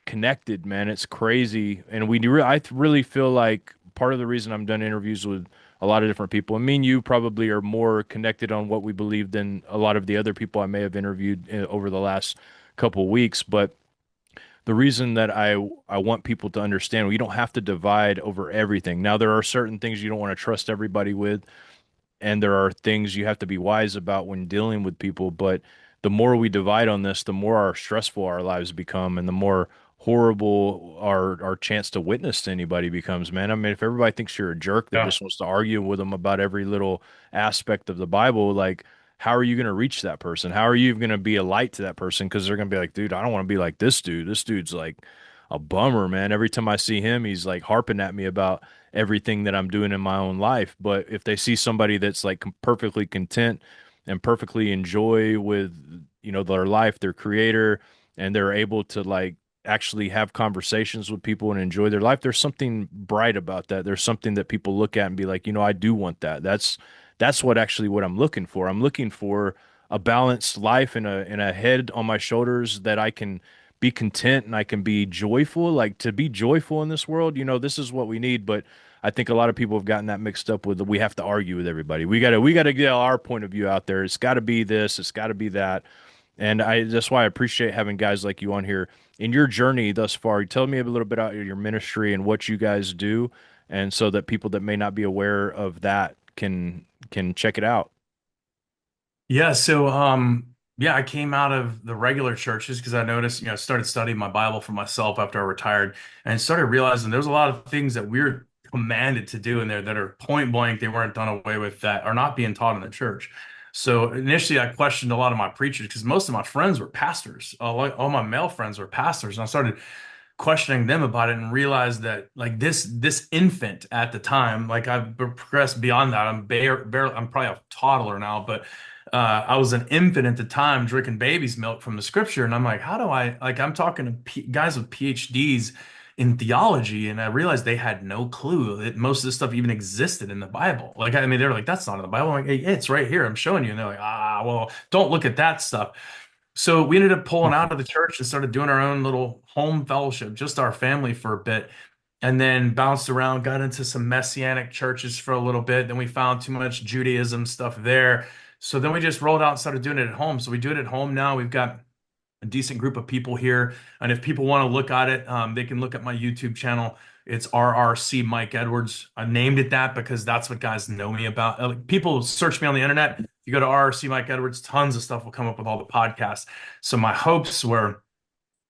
connected, man. It's crazy, and I really feel like part of the reason I'm done interviews with a lot of different people. I mean, you probably are more connected on what we believe than a lot of the other people I may have interviewed over the last couple of weeks. But the reason that I want people to understand, we don't have to divide over everything. Now, there are certain things you don't want to trust everybody with, and there are things you have to be wise about when dealing with people. But the more we divide on this, the more stressful our lives become, and the more horrible our chance to witness to anybody becomes. Man, I mean, if everybody thinks you're a jerk that Yeah. just wants to argue with them about every little aspect of the Bible, like, how are you going to reach that person? How are you going to be a light to that person? Because they're going to be like, dude, I don't want to be like this dude. This dude's like a bummer, man. Every time I see him, he's like harping at me about everything that I'm doing in my own life. But if they see somebody that's like perfectly content and perfectly enjoy with, their life, their creator, and they're able to like actually have conversations with people and enjoy their life, there's something bright about that. There's something that people look at and be like, I do want that. That's what I'm looking for. I'm looking for a balanced life and a head on my shoulders that I can be content and I can be joyful. Like, to be joyful in this world, this is what we need. But I think a lot of people have gotten that mixed up with we have to argue with everybody. We gotta get our point of view out there. It's got to be this. It's got to be that. And that's why I appreciate having guys like you on here. In your journey thus far, tell me a little bit about your ministry and what you guys do, and so that people that may not be aware of that can check it out. Yeah, so yeah, I came out of the regular churches because I noticed, started studying my Bible for myself after I retired and started realizing there's a lot of things that we're commanded to do in there that are point blank, they weren't done away with, that are not being taught in the church. So initially I questioned a lot of my preachers because most of my friends were pastors. All my male friends were pastors, and I started questioning them about it and realized that like this infant at the time, like I've progressed beyond that. I'm probably a toddler now, but I was an infant at the time drinking baby's milk from the scripture, and I'm like, how do I like? I'm talking to guys with PhDs in theology, and I realized they had no clue that most of this stuff even existed in the Bible. Like, I mean, they're like, that's not in the Bible. I'm like, hey, it's right here. I'm showing you, and they're like, well, don't look at that stuff. So we ended up pulling out of the church and started doing our own little home fellowship, just our family for a bit, and then bounced around, got into some messianic churches for a little bit. Then we found too much Judaism stuff there. So then we just rolled out and started doing it at home. So we do it at home now. We've got a decent group of people here. And if people want to look at it, they can look at my YouTube channel. It's RRC Mike Edwards. I named it that because that's what guys know me about. Like, people search me on the internet. If you go to RRC Mike Edwards, tons of stuff will come up with all the podcasts. So my hopes were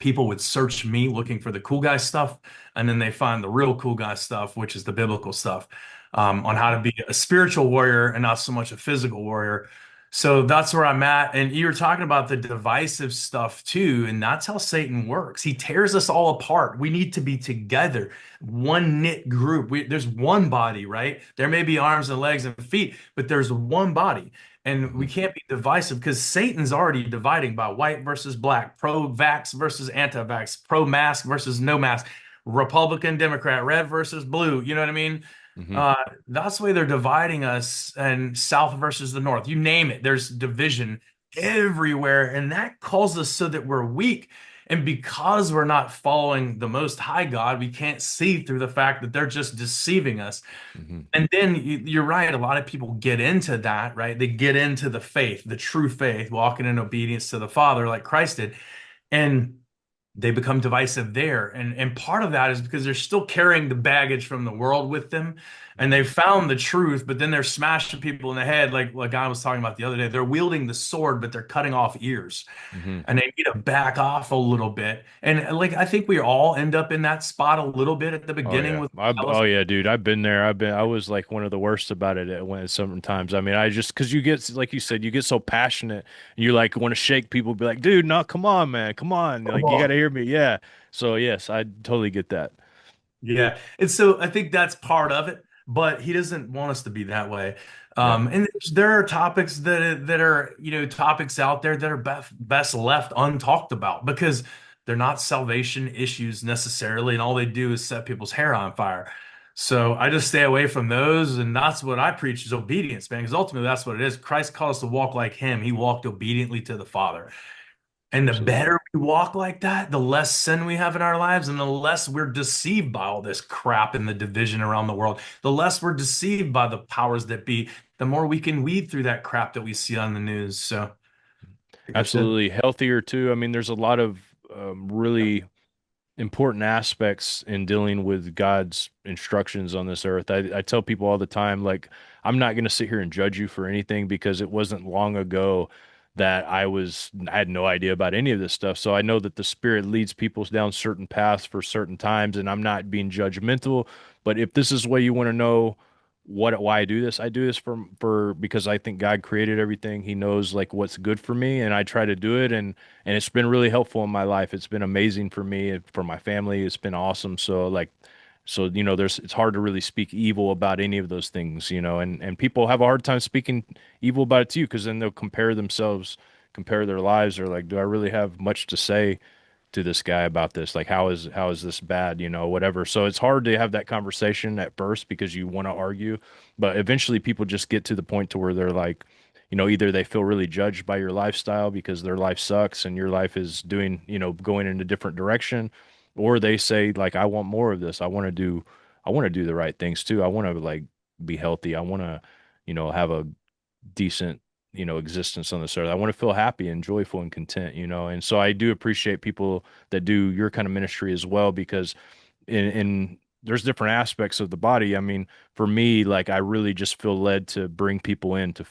people would search me looking for the cool guy stuff, and then they find the real cool guy stuff, which is the biblical stuff, on how to be a spiritual warrior and not so much a physical warrior. So that's where I'm at. And you were talking about the divisive stuff too, and that's how Satan works. He tears us all apart. We need to be together, one knit group. There's one body, right? There may be arms and legs and feet, but there's one body. And we Hmm. can't be divisive because Satan's already dividing by white versus black, pro-vax versus anti-vax, pro-mask versus no mask, Republican, Democrat, red versus blue. You know what I mean? Hmm. Uh, that's the way they're dividing us, and South versus the North. You name it. There's division everywhere, and that calls us so that we're weak. And because we're not following the Most High God, we can't see through the fact that they're just deceiving us. Hmm. And then you're right. A lot of people get into that, right? They get into the faith, the true faith, walking in obedience to the Father, like Christ did, and they become divisive there. And part of that is because they're still carrying the baggage from the world with them, and they've found the truth, but then they're smashing people in the head, like I was talking about the other day. They're wielding the sword, but they're cutting off ears, Hmm. and they need to back off a little bit. And like I think we all end up in that spot a little bit at the Oh beginning yeah. with Oh jealousy. yeah, dude. I've been there. I was like one of the worst about it at when sometimes. I mean, I just because you get like you said, you get so passionate, you like want to shake people, be like, dude, no, come on, man, come on, Come like you got to on. hear me, yeah. So yes, I totally get that. Yeah. And so I think that's part of it, but he doesn't want us to be that way. Yeah. And there are topics that are, topics out there that are best left untalked about because they're not salvation issues necessarily, and all they do is set people's hair on fire. So I just stay away from those, and that's what I preach is obedience, man, because ultimately that's what it is. Christ calls us to walk like him. He walked obediently to the Father. And the Absolutely. better we walk like that, the less sin we have in our lives, and the less we're deceived by all this crap and the division around the world. The less we're deceived by the powers that be, the more we can weed through that crap that we see on the news. So I think that's it. Absolutely healthier too. I mean, there's a lot of really important aspects in dealing with God's instructions on this earth. I tell people all the time, like, I'm not going to sit here and judge you for anything because it wasn't long ago that I had no idea about any of this stuff. So I know that the Spirit leads people down certain paths for certain times, and I'm not being judgmental. But if this is what you want to know, why I do this for because I think God created everything. He knows like what's good for me, and I try to do it, and it's been really helpful in my life. It's been amazing for me and for my family. It's been awesome. So there's it's hard to really speak evil about any of those things, and people have a hard time speaking evil about it too, because then they'll compare their lives, or like, do I really have much to say to this guy about this? Like, how is this bad, whatever. So it's hard to have that conversation at first because you want to argue, but eventually people just get to the point to where they're like, either they feel really judged by your lifestyle because their life sucks and your life is going in a different direction, or they say like, I want more of this. I want to do the right things too. I want to like be healthy. I want to, have a decent, existence on this earth. I want to feel happy and joyful and content, And so I do appreciate people that do your kind of ministry as well, because in there's different aspects of the body. I mean, for me, like I really just feel led to bring people in to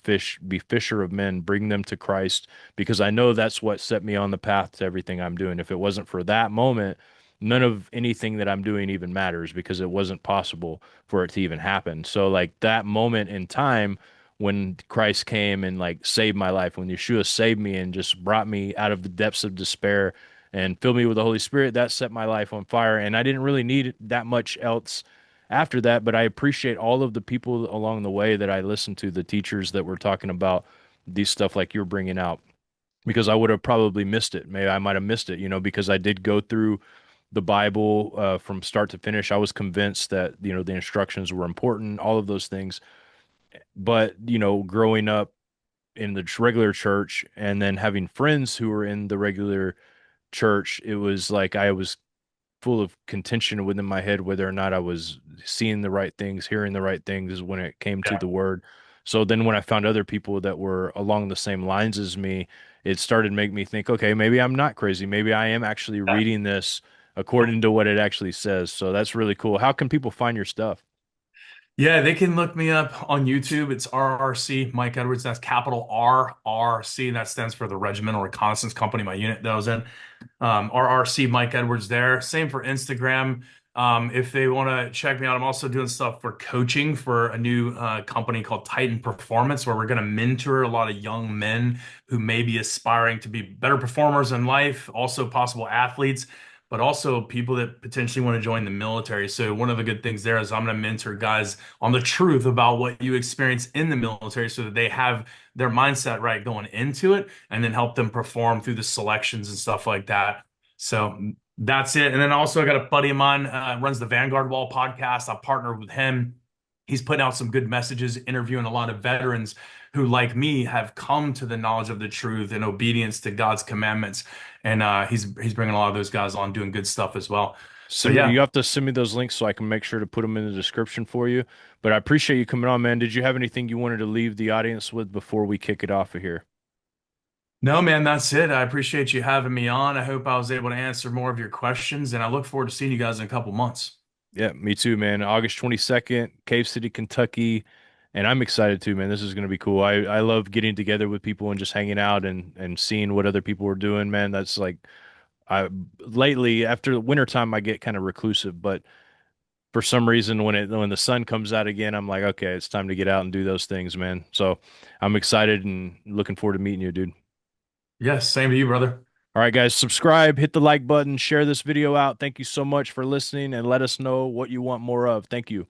be fisher of men, bring them to Christ, because I know that's what set me on the path to everything I'm doing. If it wasn't for that moment, none of anything that I'm doing even matters because it wasn't possible for it to even happen. So like that moment in time when Christ came and like saved my life, when Yeshua saved me and just brought me out of the depths of despair and filled me with the Holy Spirit, that set my life on fire. And I didn't really need that much else after that, but I appreciate all of the people along the way that I listened to, the teachers that were talking about these stuff like you're bringing out, because I would have probably missed it. Maybe I might have missed it, because I did go through the Bible from start to finish. I was convinced that, the instructions were important, all of those things. But, growing up in the regular church and then having friends who were in the regular church, it was like I was full of contention within my head whether or not I was seeing the right things, hearing the right things when it came to Yeah. the word. So then when I found other people that were along the same lines as me, it started to make me think, okay, maybe I'm not crazy. Maybe I am actually reading this according to what it actually says. So that's really cool. How can people find your stuff? Yeah, they can look me up on YouTube. It's RRC Mike Edwards. That's capital RRC. That stands for the Regimental Reconnaissance Company, my unit that I was in. RRC Mike Edwards there. Same for Instagram. If they want to check me out, I'm also doing stuff for coaching for a new company called Titan Performance, where we're going to mentor a lot of young men who may be aspiring to be better performers in life, also possible athletes, but also people that potentially want to join the military. So one of the good things there is I'm going to mentor guys on the truth about what you experience in the military so that they have their mindset right going into it and then help them perform through the selections and stuff like that. So that's it. And then also I got a buddy of mine runs the Vanguard Wall podcast. I partnered with him. He's putting out some good messages, interviewing a lot of veterans who, like me, have come to the knowledge of the truth and obedience to God's commandments. And he's bringing a lot of those guys on, doing good stuff as well. So You yeah, have to send me those links so I can make sure to put them in the description for you. But I appreciate you coming on, man. Did you have anything you wanted to leave the audience with before we kick it off of here? no, man, that's it. I appreciate you having me on. I hope I was able to answer more of your questions, and I look forward to seeing you guys in a couple months. Yeah, me too, man. August 22nd, Cave City, Kentucky. And I'm excited too, man. This is going to be cool. I love getting together with people and just hanging out and seeing what other people are doing, man. That's like I lately after the winter time I get kind of reclusive, but for some reason when the sun comes out again, I'm like, okay, it's time to get out and do those things, man. So I'm excited and looking forward to meeting you, dude. Yes, same to you, brother. All right, guys, subscribe, hit the like button, share this video out. Thank you so much for listening and let us know what you want more of. Thank you.